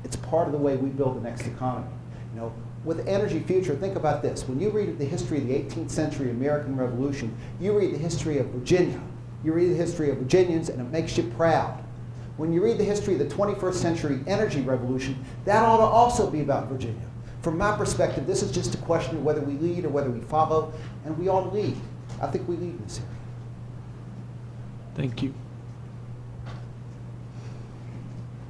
It's part of the way we build the next economy. You know, with Energy Future, think about this. When you read the history of the 18th century American Revolution, you read the history of Virginia, you read the history of Virginians, and it makes you proud. When you read the history of the 21st century energy revolution, that ought to also be about Virginia. From my perspective, this is just a question of whether we lead or whether we follow, and we ought to lead. I think we lead in this area. Thank you.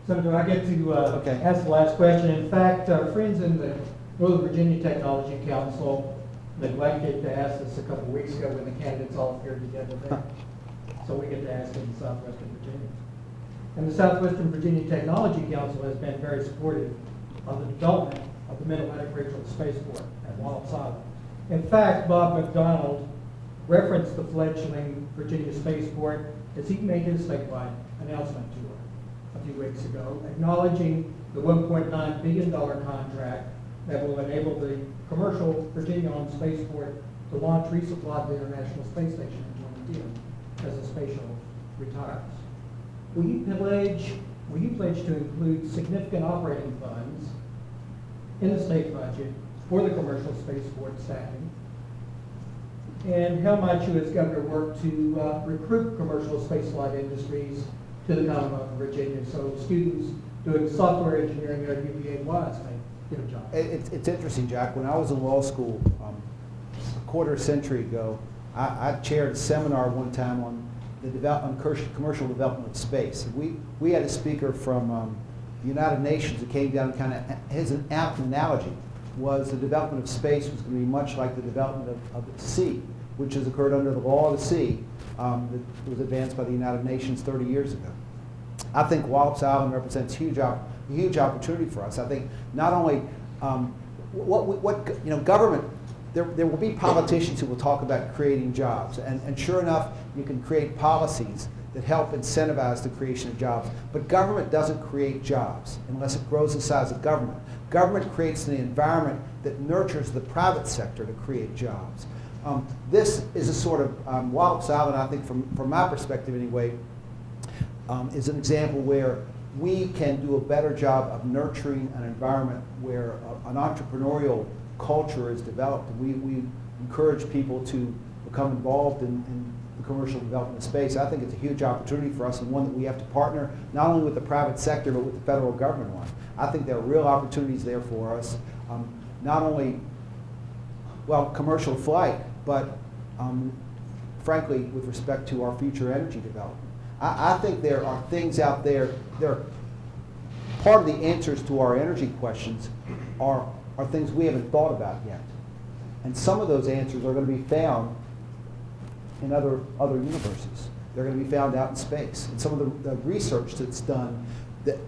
So do I get to Okay. ask the last question? In fact, our friends in the Northern Virginia Technology Council neglected to ask us a couple of weeks ago when the candidates all appeared together there. So we get to ask in Southwestern Virginia. And the Southwestern Virginia Technology Council has been very supportive of the development of the Mid-Atlantic Regional Spaceport at Wallops Island. In fact, Bob McDonald referenced the fledgling Virginia Spaceport as he made his statewide announcement tour a few weeks ago, acknowledging the $1.9 billion contract that will enable the commercial Virginia-owned spaceport to launch resupply the International Space Station in 2010 as the space shuttle retires. Will you pledge to include significant operating funds in the state budget for the commercial spaceport staffing? And how might you as governor work to recruit commercial spaceflight industries to the Commonwealth of Virginia so students doing software engineering at UVA-Wise may get a job? It's interesting, Jack. When I was in law school a quarter century ago, I chaired a seminar one time on the commercial development of space. We had a speaker from the United Nations that came down and kind of, his analogy was the development of space was going to be much like the development of the sea, which has occurred under the law of the sea that was advanced by the United Nations 30 years ago. I think Wallops Island represents a huge opportunity for us. I think not only government, there will be politicians who will talk about creating jobs, and sure enough, you can create policies that help incentivize the creation of jobs. But government doesn't create jobs unless it grows the size of government. Government creates the environment that nurtures the private sector to create jobs. This is a sort of, Wallops Island, I think from my perspective anyway, is an example where we can do a better job of nurturing an environment where an entrepreneurial culture is developed. We encourage people to become involved in the commercial development of space. I think it's a huge opportunity for us and one that we have to partner not only with the private sector but with the federal government on. I think there are real opportunities there for us, not only, commercial flight, but frankly, with respect to our future energy development. I think there are things out there, part of the answers to our energy questions are things we haven't thought about yet. And some of those answers are going to be found in other universes. They're going to be found out in space. And some of the research that's done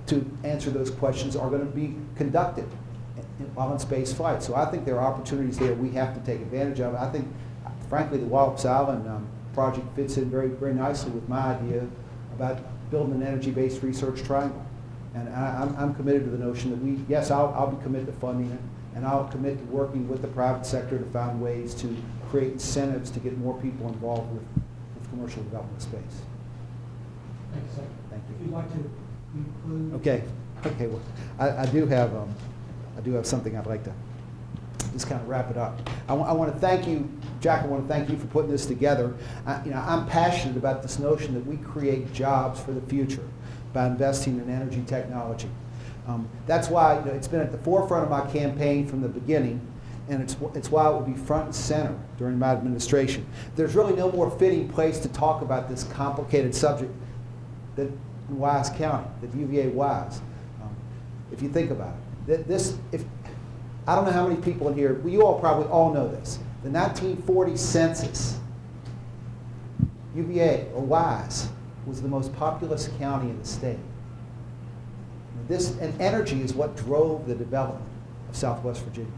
to answer those questions are going to be conducted on space flight. So I think there are opportunities there we have to take advantage of. I think, frankly, the Wallops Island project fits in very, very nicely with my idea about building an energy-based research triangle. And I'm committed to the notion that I'll be committed to funding it, and I'll commit to working with the private sector to find ways to create incentives to get more people involved with commercial development of space. Thank you, sir. Thank you. If you'd like to conclude. Okay. Well, I do have something I'd like to just kind of wrap it up. I want to thank you, Jack. I want to thank you for putting this together. I'm passionate about this notion that we create jobs for the future by investing in energy technology. That's why it's been at the forefront of my campaign from the beginning, and it's why it will be front and center during my administration. There's really no more fitting place to talk about this complicated subject than Wise County, the UVA-Wise. If you think about it, I don't know how many people in here, you all probably all know this. The 1940 census, UVA, or Wise, was the most populous county in the state. And energy is what drove the development of Southwest Virginia.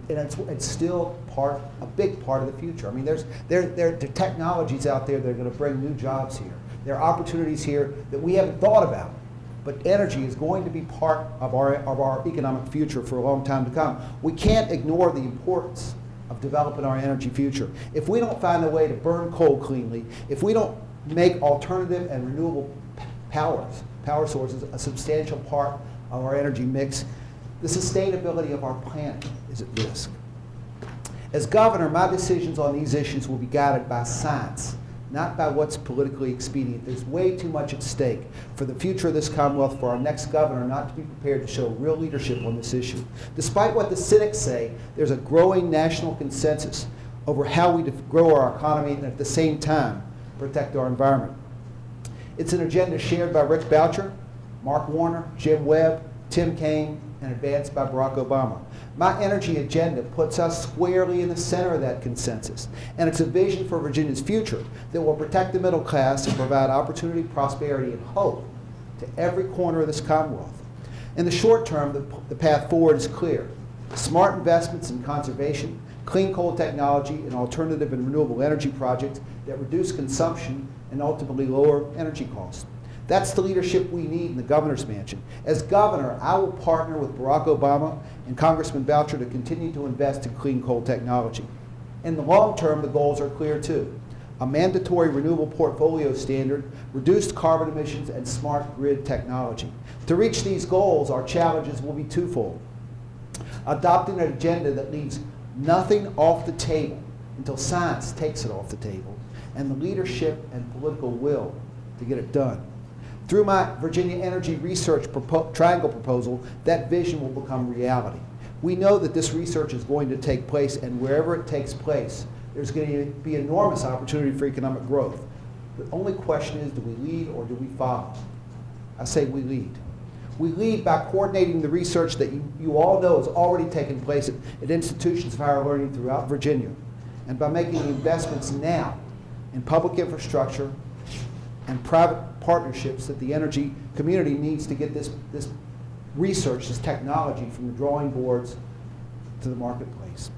And it's still a big part of the future. I mean, there are technologies out there that are going to bring new jobs here. There are opportunities here that we haven't thought about. But energy is going to be part of our economic future for a long time to come. We can't ignore the importance of developing our energy future. If we don't find a way to burn coal cleanly, if we don't make alternative and renewable power sources a substantial part of our energy mix, the sustainability of our planet is at risk. As governor, my decisions on these issues will be guided by science, not by what's politically expedient. There's way too much at stake for the future of this Commonwealth for our next governor not to be prepared to show real leadership on this issue. Despite what the cynics say, there's a growing national consensus over how we grow our economy and at the same time protect our environment. It's an agenda shared by Rick Boucher, Mark Warner, Jim Webb, Tim Kaine, and advanced by Barack Obama. My energy agenda puts us squarely in the center of that consensus, and it's a vision for Virginia's future that will protect the middle class and provide opportunity, prosperity, and hope to every corner of this Commonwealth. In the short term, the path forward is clear. Smart investments in conservation, clean coal technology, and alternative and renewable energy projects that reduce consumption and ultimately lower energy costs. That's the leadership we need in the governor's mansion. As governor, I will partner with Barack Obama and Congressman Boucher to continue to invest in clean coal technology. In the long term, the goals are clear too. A mandatory renewable portfolio standard, reduced carbon emissions, and smart grid technology. To reach these goals, our challenges will be twofold. Adopting an agenda that leaves nothing off the table until science takes it off the table, and the leadership and political will to get it done. Through my Virginia Energy Research Triangle proposal, that vision will become reality. We know that this research is going to take place, and wherever it takes place, there's going to be enormous opportunity for economic growth. The only question is, do we lead or do we follow? I say we lead. We lead by coordinating the research that you all know is already taking place at institutions of higher learning throughout Virginia, and by making the investments now in public infrastructure and private partnerships that the energy community needs to get this research, this technology from the drawing boards to the marketplace.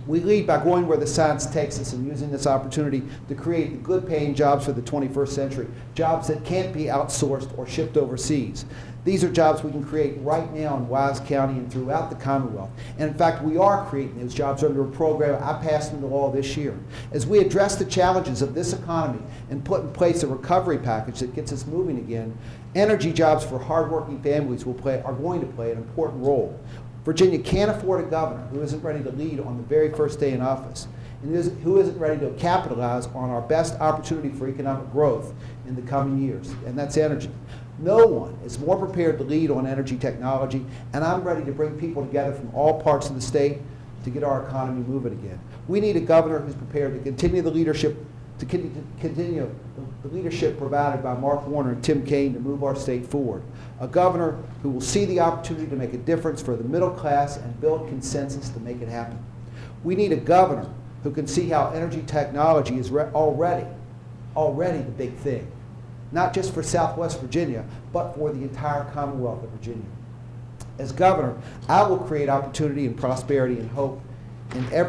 We lead by going where the science takes us and using this opportunity to create the good-paying jobs for the 21st century, jobs that can't be outsourced or shipped overseas. These are jobs we can create right now in Wise County and throughout the Commonwealth. And in fact, we are creating those jobs under a program I passed into law this year. As we address the challenges of this economy and put in place a recovery package that gets us moving again, energy jobs for hardworking families are going to play an important role. Virginia can't afford a governor who isn't ready to lead on the very first day in office and who isn't ready to capitalize on our best opportunity for economic growth in the coming years, and that's energy. No one is more prepared to lead on energy technology, and I'm ready to bring people together from all parts of the state to get our economy moving again. We need a governor who's prepared to continue the leadership provided by Mark Warner and Tim Kaine to move our state forward. A governor who will see the opportunity to make a difference for the middle class and build consensus to make it happen. We need a governor who can see how energy technology is already the big thing, not just for Southwest Virginia, but for the entire Commonwealth of Virginia. As governor, I will create opportunity and prosperity and hope in every